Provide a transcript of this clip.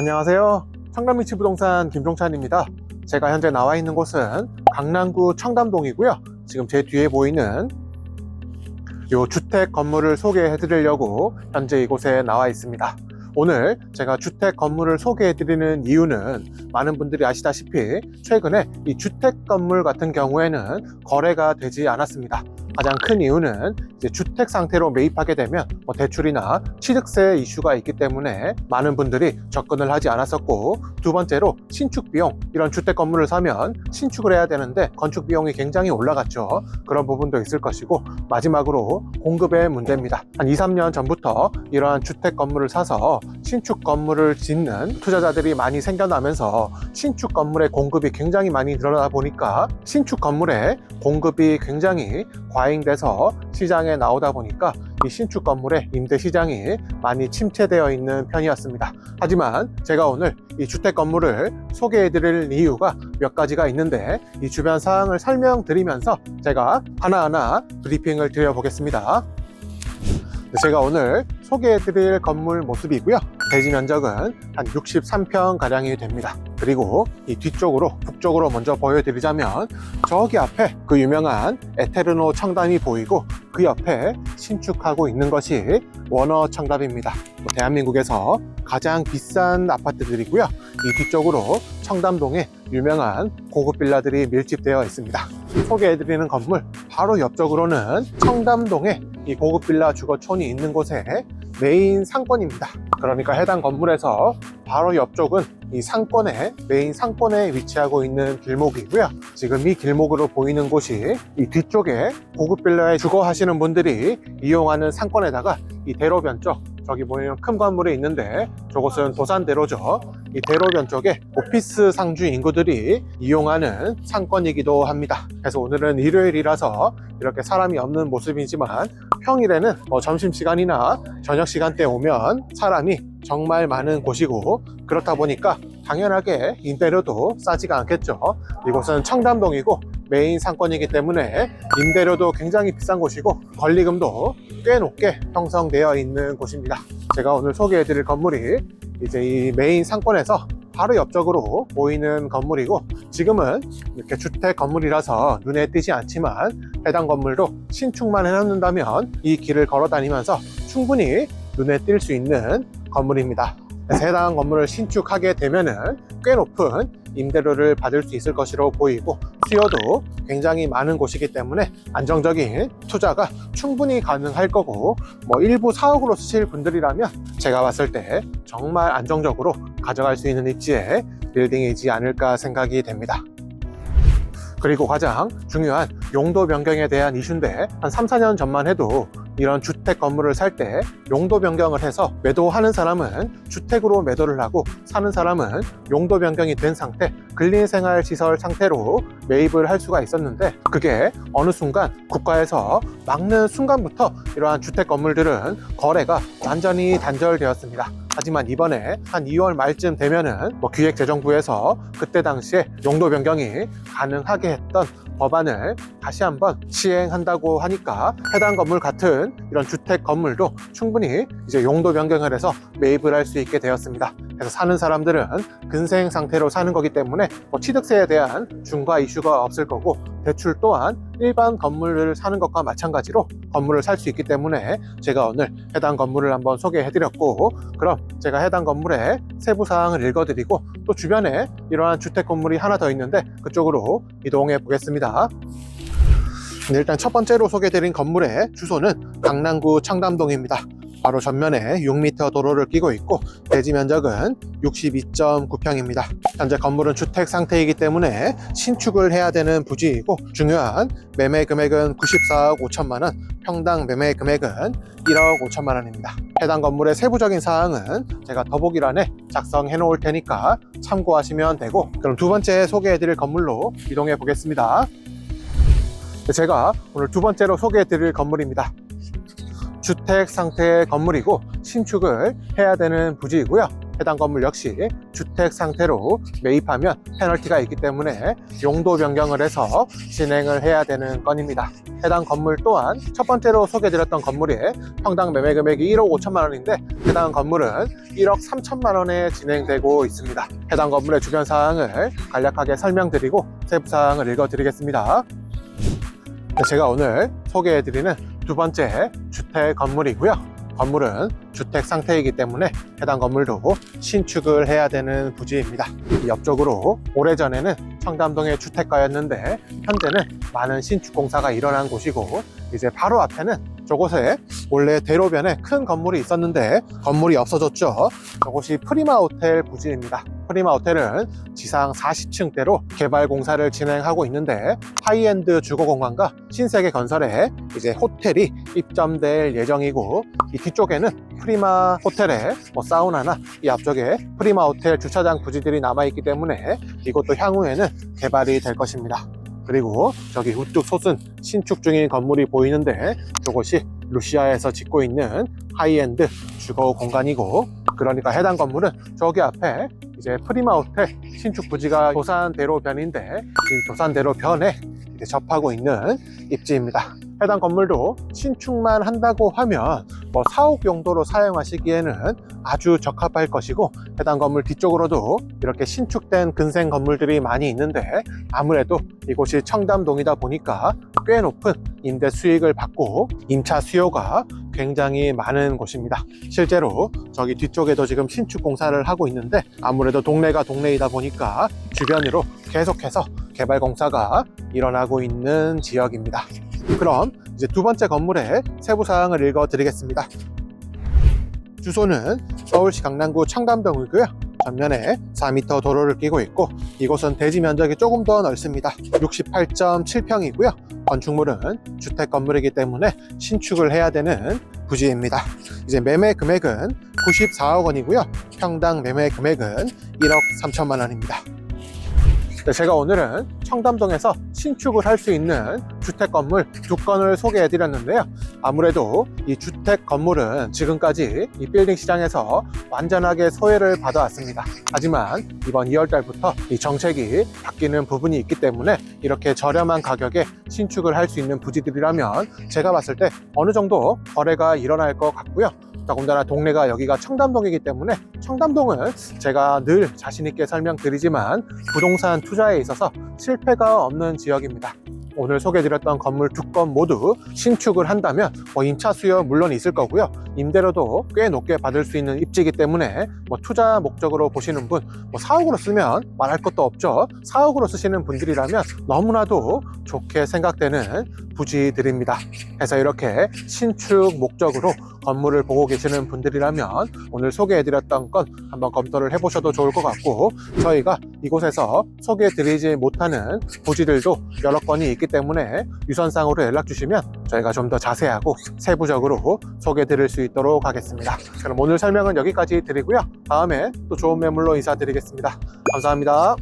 안녕하세요. 청담리치부동산 김종찬입니다. 제가 현재 나와 있는 곳은 강남구 청담동이고요. 지금 제 뒤에 보이는 이 주택 건물을 소개해 드리려고 현재 이곳에 나와 있습니다. 오늘 제가 주택 건물을 소개해 드리는 이유는 많은 분들이 아시다시피 최근에 이 주택 건물 같은 경우에는 거래가 되지 않았습니다. 가장 큰 이유는 이제 주택 상태로 매입하게 되면 대출이나 취득세 이슈가 있기 때문에 많은 분들이 접근을 하지 않았었고, 두 번째로 신축 비용, 이런 주택 건물을 사면 신축을 해야 되는데 건축 비용이 굉장히 올라갔죠. 그런 부분도 있을 것이고, 마지막으로 공급의 문제입니다. 한 2, 3년 전부터 이러한 주택 건물을 사서 신축 건물을 짓는 투자자들이 많이 생겨나면서 신축 건물의 공급이 굉장히 많이 늘어나다 보니까 신축 건물의 공급이 굉장히 과잉돼서 시장에 나오다 보니까 이 신축 건물의 임대 시장이 많이 침체되어 있는 편이었습니다. 하지만 제가 오늘 이 주택 건물을 소개해 드릴 이유가 몇 가지가 있는데, 이 주변 사항을 설명드리면서 제가 하나하나 브리핑을 드려보겠습니다. 제가 오늘 소개해 드릴 건물 모습이고요. 대지 면적은 한 63평 가량이 됩니다. 그리고 이 뒤쪽으로, 북쪽으로 먼저 보여드리자면 저기 앞에 그 유명한 에테르노 청담이 보이고, 그 옆에 신축하고 있는 것이 워너 청담입니다. 대한민국에서 가장 비싼 아파트들이고요. 이 뒤쪽으로 청담동에 유명한 고급 빌라들이 밀집되어 있습니다. 소개해드리는 건물 바로 옆쪽으로는 청담동에 이 고급 빌라 주거촌이 있는 곳에 메인 상권입니다. 그러니까 해당 건물에서 바로 옆쪽은 이 상권에, 메인 상권에 위치하고 있는 길목이고요. 지금 이 길목으로 보이는 곳이 이 뒤쪽에 고급 빌라에 주거하시는 분들이 이용하는 상권에다가 이 대로변 쪽, 저기 보이는 큰 건물이 있는데 저곳은 도산대로죠. 이 대로변 쪽에 오피스 상주 인구들이 이용하는 상권이기도 합니다. 그래서 오늘은 일요일이라서 이렇게 사람이 없는 모습이지만 평일에는 점심시간이나 저녁시간대 오면 사람이 정말 많은 곳이고, 그렇다 보니까 당연하게 임대료도 싸지가 않겠죠. 이곳은 청담동이고 메인 상권이기 때문에 임대료도 굉장히 비싼 곳이고 권리금도 꽤 높게 형성되어 있는 곳입니다. 제가 오늘 소개해 드릴 건물이 이제 이 메인 상권에서 바로 옆쪽으로 보이는 건물이고, 지금은 이렇게 주택 건물이라서 눈에 띄지 않지만 해당 건물도 신축만 해놓는다면 이 길을 걸어 다니면서 충분히 눈에 띌 수 있는 건물입니다. 그래서 해당 건물을 신축하게 되면은 꽤 높은 임대료를 받을 수 있을 것으로 보이고, 수요도 굉장히 많은 곳이기 때문에 안정적인 투자가 충분히 가능할 거고, 일부 사옥으로 쓰실 분들이라면 제가 봤을 때 정말 안정적으로 가져갈 수 있는 입지의 빌딩이지 않을까 생각이 됩니다. 그리고 가장 중요한 용도 변경에 대한 이슈인데, 한 3, 4년 전만 해도 이런 주택 건물을 살 때 용도 변경을 해서 매도하는 사람은 주택으로 매도를 하고, 사는 사람은 용도 변경이 된 상태, 근린생활시설 상태로 매입을 할 수가 있었는데, 그게 어느 순간 국가에서 막는 순간부터 이러한 주택 건물들은 거래가 완전히 단절되었습니다. 하지만 이번에 한 2월 말쯤 되면은 기획재정부에서 그때 당시에 용도 변경이 가능하게 했던 법안을 다시 한번 시행한다고 하니까 해당 건물 같은 이런 주택 건물도 충분히 이제 용도 변경을 해서 매입을 할 수 있게 되었습니다. 그래서 사는 사람들은 근생 상태로 사는 거기 때문에 취득세에 대한 중과 이슈가 없을 거고, 대출 또한 일반 건물을 사는 것과 마찬가지로 건물을 살 수 있기 때문에 제가 오늘 해당 건물을 한번 소개해드렸고, 그럼 제가 해당 건물의 세부 사항을 읽어드리고 또 주변에 이러한 주택 건물이 하나 더 있는데 그쪽으로 이동해 보겠습니다. 일단 첫 번째로 소개해드린 건물의 주소는 강남구 청담동입니다. 바로 전면에 6m 도로를 끼고 있고 대지 면적은 62.9평입니다. 현재 건물은 주택 상태이기 때문에 신축을 해야 되는 부지이고, 중요한 매매 금액은 94억 5천만 원, 평당 매매 금액은 1억 5천만 원입니다. 해당 건물의 세부적인 사항은 제가 더보기란에 작성해 놓을 테니까 참고하시면 되고, 그럼 두 번째 소개해 드릴 건물로 이동해 보겠습니다. 제가 오늘 두 번째로 소개해 드릴 건물입니다. 주택 상태의 건물이고 신축을 해야 되는 부지이고요. 해당 건물 역시 주택 상태로 매입하면 페널티가 있기 때문에 용도 변경을 해서 진행을 해야 되는 건입니다. 해당 건물 또한 첫 번째로 소개해드렸던 건물이 평당 매매 금액이 1억 5천만 원인데 해당 건물은 1억 3천만 원에 진행되고 있습니다. 해당 건물의 주변 사항을 간략하게 설명드리고 세부 사항을 읽어드리겠습니다. 제가 오늘 소개해드리는 두 번째 주택 건물이고요. 건물은 주택 상태이기 때문에 해당 건물도 신축을 해야 되는 부지입니다. 옆쪽으로 오래전에는 청담동의 주택가였는데 현재는 많은 신축 공사가 일어난 곳이고, 이제 바로 앞에는 저곳에 원래 대로변에 큰 건물이 있었는데 건물이 없어졌죠. 저곳이 프리마 호텔 부지입니다. 프리마 호텔은 지상 40층대로 개발 공사를 진행하고 있는데 하이엔드 주거공간과 신세계 건설에 이제 호텔이 입점될 예정이고, 이 뒤쪽에는 프리마 호텔의 사우나나 이 앞쪽에 프리마 호텔 주차장 부지들이 남아있기 때문에 이것도 향후에는 개발이 될 것입니다. 그리고 저기 우뚝 솟은 신축 중인 건물이 보이는데 저곳이 루시아에서 짓고 있는 하이엔드 주거 공간이고, 그러니까 해당 건물은 저기 앞에 이제 프리마 호텔 신축 부지가 도산대로변인데 이 도산대로변에 이제 접하고 있는 입지입니다. 해당 건물도 신축만 한다고 하면 4억 용도로 사용하시기에는 아주 적합할 것이고, 해당 건물 뒤쪽으로도 이렇게 신축된 근생 건물들이 많이 있는데 아무래도 이곳이 청담동이다 보니까 꽤 높은 임대 수익을 받고 임차 수요가 굉장히 많은 곳입니다. 실제로 저기 뒤쪽에도 지금 신축 공사를 하고 있는데 아무래도 동네가 동네이다 보니까 주변으로 계속해서 개발 공사가 일어나고 있는 지역입니다. 그럼 이제 두 번째 건물의 세부 사항을 읽어 드리겠습니다. 주소는 서울시 강남구 청담동이고요. 전면에 4m 도로를 끼고 있고 이곳은 대지 면적이 조금 더 넓습니다. 68.7평이고요. 건축물은 주택 건물이기 때문에 신축을 해야 되는 부지입니다. 이제 매매 금액은 94억 원이고요. 평당 매매 금액은 1억 3천만 원입니다. 제가 오늘은 청담동에서 신축을 할 수 있는 주택 건물 두 건을 소개해 드렸는데요. 아무래도 이 주택 건물은 지금까지 이 빌딩 시장에서 완전하게 소외를 받아왔습니다. 하지만 이번 2월 달부터 이 정책이 바뀌는 부분이 있기 때문에 이렇게 저렴한 가격에 신축을 할 수 있는 부지들이라면 제가 봤을 때 어느 정도 거래가 일어날 것 같고요. 더군다나 동네가 여기가 청담동이기 때문에 청담동은 제가 늘 자신있게 설명드리지만 부동산 투자에 있어서 실패가 없는 지역입니다. 오늘 소개해드렸던 건물 두 건 모두 신축을 한다면 임차 수요 물론 있을 거고요. 임대료도 꽤 높게 받을 수 있는 입지이기 때문에 투자 목적으로 보시는 분 4억으로 쓰면 말할 것도 없죠. 4억으로 쓰시는 분들이라면 너무나도 좋게 생각되는 부지들입니다. 그래서 이렇게 신축 목적으로 건물을 보고 계시는 분들이라면 오늘 소개해드렸던 건 한번 검토를 해보셔도 좋을 것 같고, 저희가 이곳에서 소개해드리지 못하는 부지들도 여러 건이 있기 때문에 유선상으로 연락 주시면 저희가 좀 더 자세하고 세부적으로 소개해드릴 수 있도록 하겠습니다. 그럼 오늘 설명은 여기까지 드리고요. 다음에 또 좋은 매물로 인사드리겠습니다. 감사합니다.